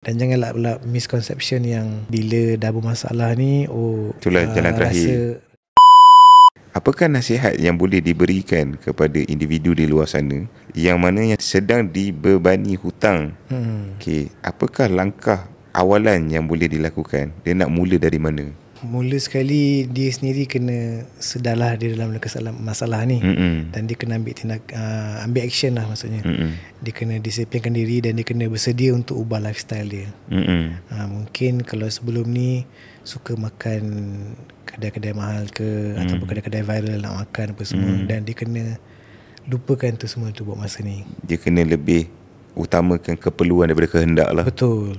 Dan janganlah pula misconception yang bila dah bermasalah ni, itulah jalan terakhir. Apakah nasihat yang boleh diberikan kepada individu di luar sana yang mana yang sedang dibebani hutang? Okey, apakah langkah awalan yang boleh dilakukan? Dia nak mula dari mana? Mula sekali dia sendiri kena sedarlah dia dalam masalah ni. Dan dia kena ambil action lah maksudnya. Dia kena disiplinkan diri dan dia kena bersedia untuk ubah lifestyle dia. Mungkin kalau sebelum ni suka makan kedai-kedai mahal ke ataupun kedai-kedai viral nak makan apa semua, dan dia kena lupakan tu semua tu buat masa ni. Dia kena lebih utamakan keperluan daripada kehendak lah. Betul.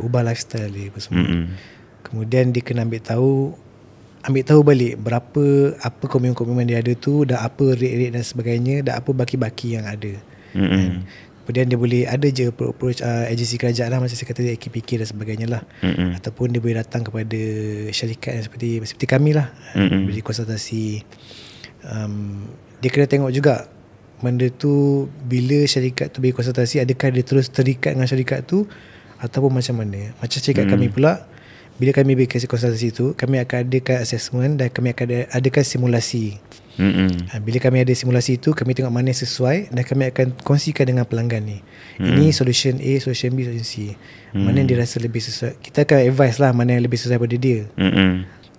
Ubah lifestyle dia apa semua. Kemudian dia kena ambil tahu balik apa komitmen dia ada tu, dah apa rate-rate dan sebagainya, dah apa baki-baki yang ada. Kemudian dia boleh ada je approach agensi kerajaan lah, macam saya kata AKPK dan sebagainya lah. Ataupun dia boleh datang kepada syarikat seperti kami lah, beri konsultasi. Dia kena tengok juga benda tu, bila syarikat tu beri konsultasi, adakah dia terus terikat dengan syarikat tu ataupun macam mana. Macam syarikat kami pula, bila kami beri konsultasi tu, kami akan adakan assessment dan kami akan adakan simulasi. Bila kami ada simulasi tu, kami tengok mana yang sesuai dan kami akan kongsikan dengan pelanggan ni. Ini solution A, solution B, solution C. Mana yang dia rasa lebih sesuai, kita akan advise lah mana yang lebih sesuai pada dia.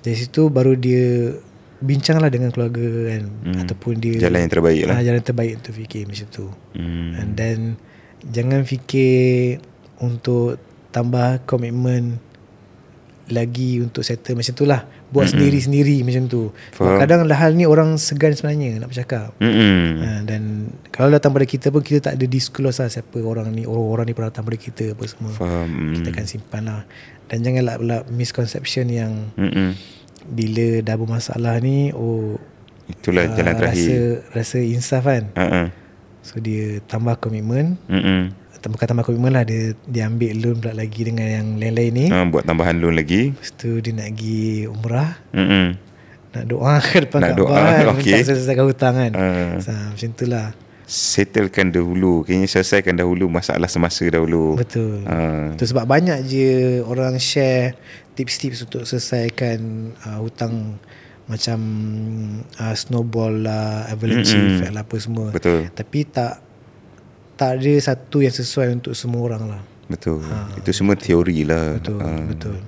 Dari situ baru dia bincanglah dengan keluarga kan, ataupun dia jalan yang terbaik lah. Jalan terbaik untuk fikir macam tu. And then jangan fikir untuk tambah komitmen lagi untuk settle macam tu lah. Buat sendiri-sendiri macam tu. Kadang hal ni orang segan sebenarnya nak bercakap. Dan kalau datang pada kita pun, kita tak ada disclose lah siapa orang ni pernah datang pada kita apa semua. Kita akan simpan lah. Dan janganlah pula misconception yang bila dah bermasalah ni, itulah jalan terakhir. Rasa insaf kan. So dia tambah komitmen. Bukan tambah komitmen lah, dia ambil loan pula lagi dengan yang lain-lain ni. Buat tambahan loan lagi. Lepas tu dia nak pergi umrah. Nak doa ke depan Kaabah, minta selesaikan hutang kan. Macam tu lah. Settlekan dahulu, kayaknya selesaikan dahulu masalah semasa dahulu. Betul. Itu sebab banyak je orang share tips-tips untuk selesaikan hutang, macam snowball lah, avalanche effect lah, apa semua. Betul. Tapi tak ada satu yang sesuai untuk semua orang lah. Betul. Itu semua teori lah. Betul.